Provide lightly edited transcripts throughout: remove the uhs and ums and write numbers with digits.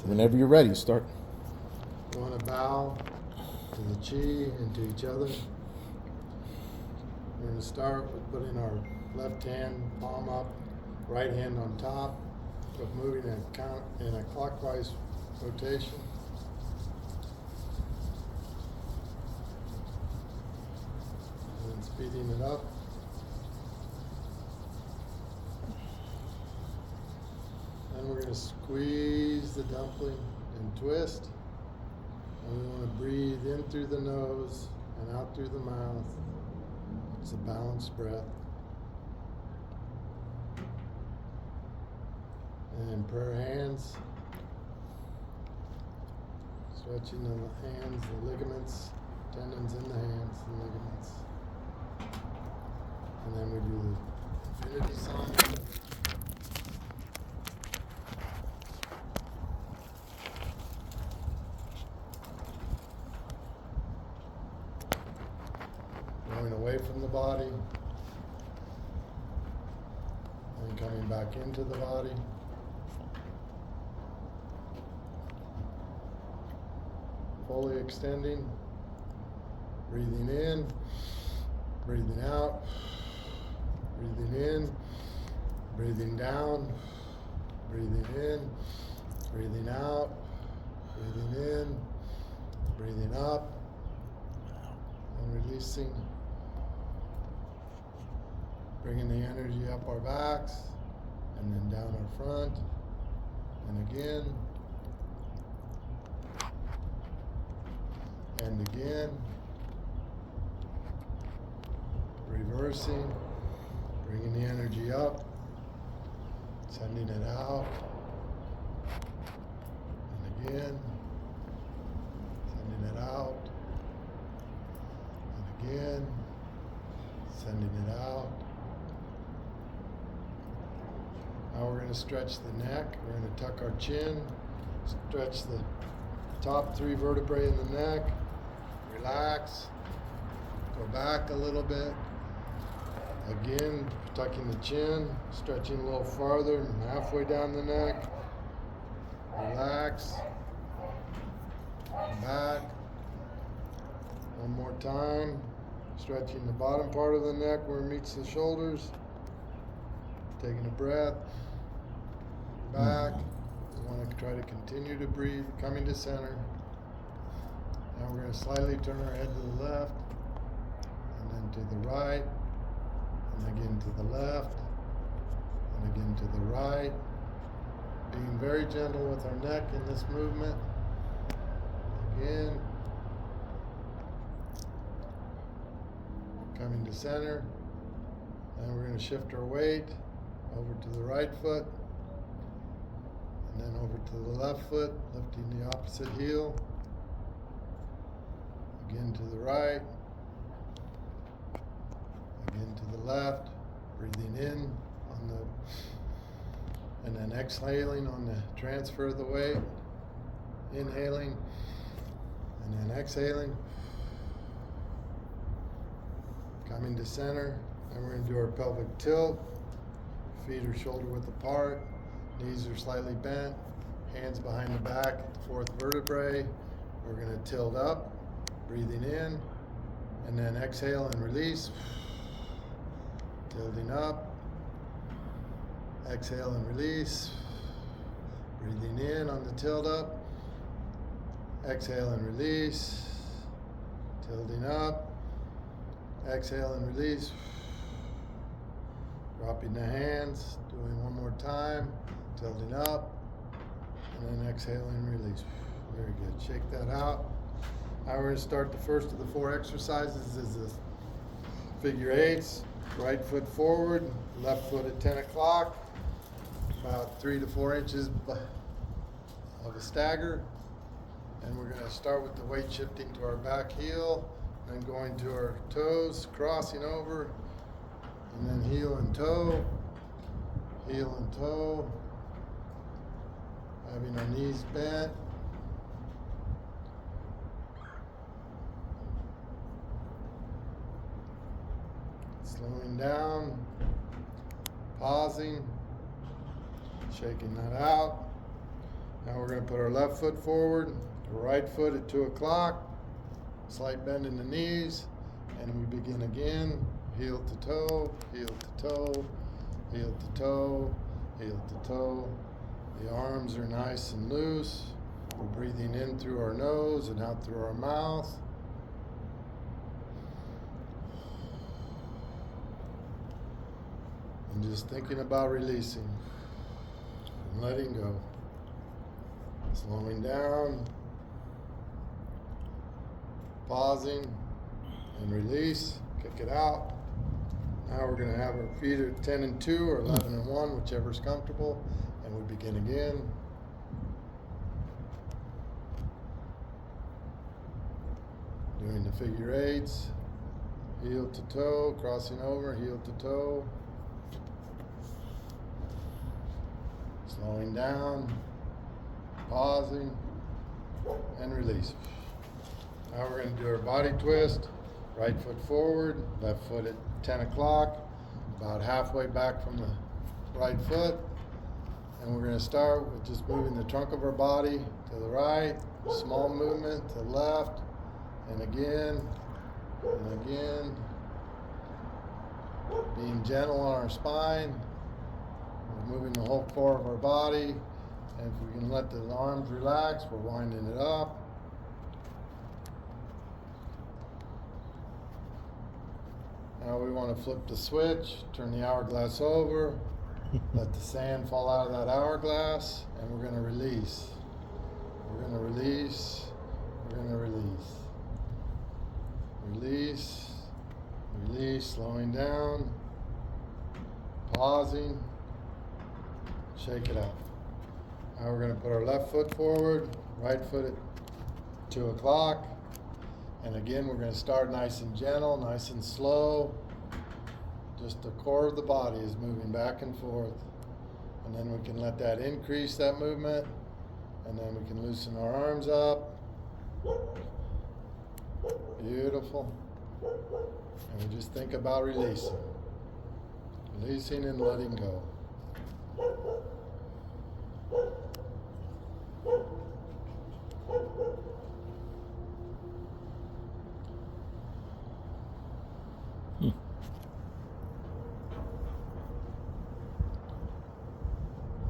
Whenever you're ready, start. We want to bow to the chi and to each other. We're going to start with putting our left hand palm up, right hand on top, but moving in a clockwise rotation. And then speeding it up. Then we're going to squeeze the dumpling and twist. And we want to breathe in through the nose and out through the mouth. It's a balanced breath. And prayer hands. Stretching the hands, the ligaments, tendons in the hands, the ligaments. And then we do the infinity sign. Going away from the body and coming back into the body. Fully extending, breathing in, breathing out, breathing in, breathing down, breathing in, breathing out, breathing in, breathing up, and releasing. Bringing the energy up our backs, and then down our front, and again, and again. Reversing, bringing the energy up, sending it out, and again, sending it out, and again, sending it out. Now we're going to stretch the neck. We're going to tuck our chin, stretch the top 3 vertebrae in the neck, relax, go back a little bit. Again, tucking the chin, stretching a little farther, halfway down the neck. Relax, back. One more time, stretching the bottom part of the neck where it meets the shoulders. Taking a breath, back. We want to try to continue to breathe, coming to center. Now we're going to slightly turn our head to the left, and then to the right, and again to the left, and again to the right. Being very gentle with our neck in this movement. Again. Coming to center. Then we're going to shift our weight over to the right foot, and then over to the left foot, lifting the opposite heel. Again to the right, again to the left, breathing in on the, and then exhaling on the transfer of the weight, inhaling, and then exhaling, coming to center. Then we're going to do our pelvic tilt, feet are shoulder width apart, knees are slightly bent, hands behind the back at the 4th vertebrae. We're going to tilt up. Breathing in, and then exhale and release. Tilting up. Exhale and release. Breathing in on the tilt up. Exhale and release. Tilting up. Exhale and release. Dropping the hands. Doing one more time. Tilting up. And then exhale and release. Very good. Shake that out. Now we're going to start the first of the 4 exercises is the figure 8s. Right foot forward, left foot at 10 o'clock, about 3 to 4 inches of a stagger. And we're going to start with the weight shifting to our back heel, then going to our toes, crossing over, and then heel and toe, having our knees bent. Slowing down, pausing, shaking that out, Now we're going to put our left foot forward, our right foot at 2 o'clock, slight bend in the knees, and we begin again, heel to toe, heel to toe, heel to toe, heel to toe. The arms are nice and loose. We're breathing in through our nose and out through our mouth. And just thinking about releasing and letting go. Slowing down, pausing, and release. Kick it out. Now we're going to have our feet at 10 and 2 or 11 and 1, whichever's comfortable, and we begin again. Doing the figure eights, heel to toe, crossing over, heel to toe. Slowing down, pausing, and release. Now we're going to do our body twist. Right foot forward, left foot at 10 o'clock, about halfway back from the right foot. And we're going to start with just moving the trunk of our body to the right, small movement to the left, and again, and again. Being gentle on our spine. We're moving the whole core of our body. And if we can let the arms relax, we're winding it up. Now we want to flip the switch, turn the hourglass over, let the sand fall out of that hourglass, and we're going to release. We're going to release. We're going to release. Release. Release, slowing down, pausing, shake it out. Now we're going to put our left foot forward, right foot at 2 o'clock. And again, we're going to start nice and gentle, nice and slow. Just the core of the body is moving back and forth. And then we can let that increase that movement. And then we can loosen our arms up. Beautiful. And we just think about releasing. Releasing and letting go.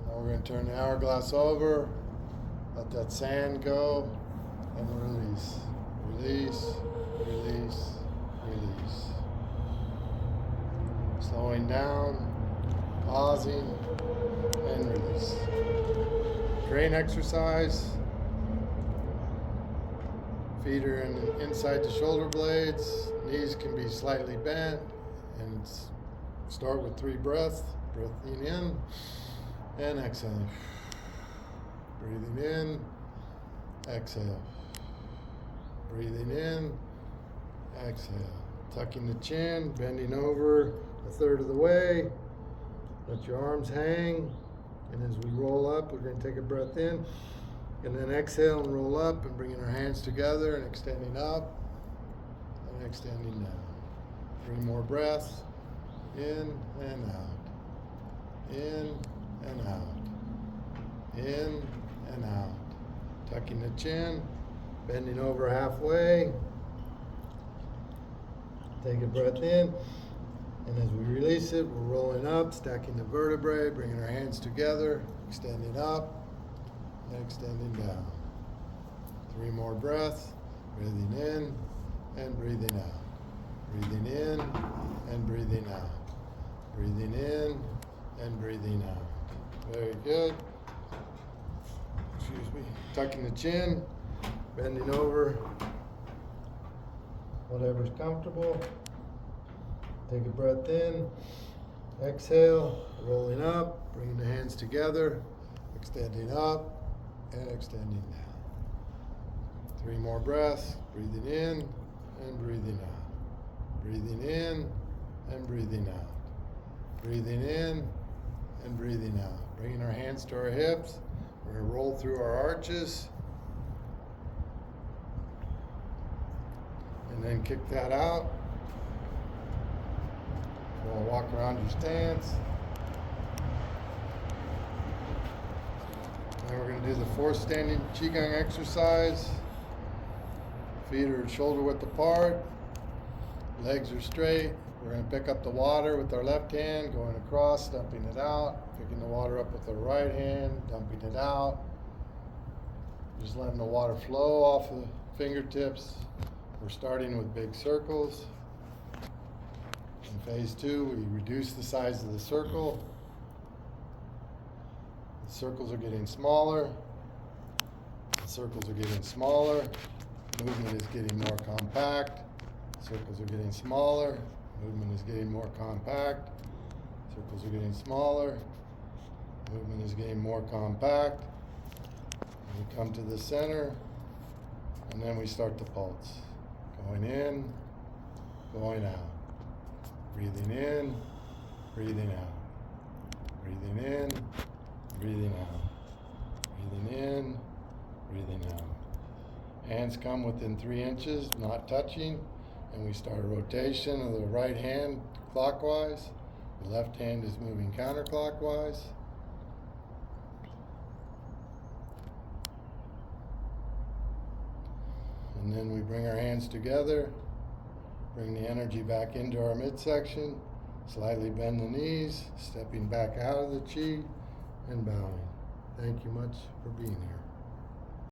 Now we're going to turn the hourglass over, let that sand go, and release. Release, release, release. Slowing down, pausing, and release. Crane exercise. Feet are inside the shoulder blades. Knees can be slightly bent. And start with 3 breaths. Breathing in and exhaling. Breathing in, exhale. Breathing in, exhale. Tucking the chin, bending over 1/3 of the way. Let your arms hang. And as we roll up, we're going to take a breath in. And then exhale and roll up and bringing our hands together and extending up and extending down. 3 more breaths. In and out. In and out. In and out. Tucking the chin, bending over halfway. Take a breath in. And as we release it, we're rolling up, stacking the vertebrae, bringing our hands together, extending up and extending down. 3 more breaths. Breathing in and breathing out. Breathing in and breathing out. Breathing in and breathing out. Very good. Excuse me. Tucking the chin, bending over, whatever's comfortable. Take a breath in, exhale, rolling up, bringing the hands together, extending up and extending down. 3 more breaths, breathing in and breathing out. Breathing in and breathing out. Breathing in and breathing out. Bringing our hands to our hips. We're going to roll through our arches. And then kick that out. We'll walk around your stance. Now we're going to Do the 4 standing Qigong exercise. Feet are shoulder width apart. Legs are straight. We're going to pick up the water with our left hand, going across, dumping it out. Picking the water up with our right hand, dumping it out. Just letting the water flow off the fingertips. We're starting with big circles. In phase 2, we reduce the size of the circle. The circles are getting smaller. The circles are getting smaller. Movement is getting more compact. Circles are getting smaller. Movement is getting more compact. Circles are getting smaller. Movement is getting more compact. We come to the center, and then we start the pulse. Going in, going out. Breathing in, breathing out. Breathing in, breathing out. Breathing in, breathing out. Hands come within 3 inches, not touching, and we start a rotation of the right hand clockwise. The left hand is moving counterclockwise. And then we bring our hands together, bring the energy back into our midsection, slightly bend the knees, stepping back out of the chi, and bowing. Thank you much for being here.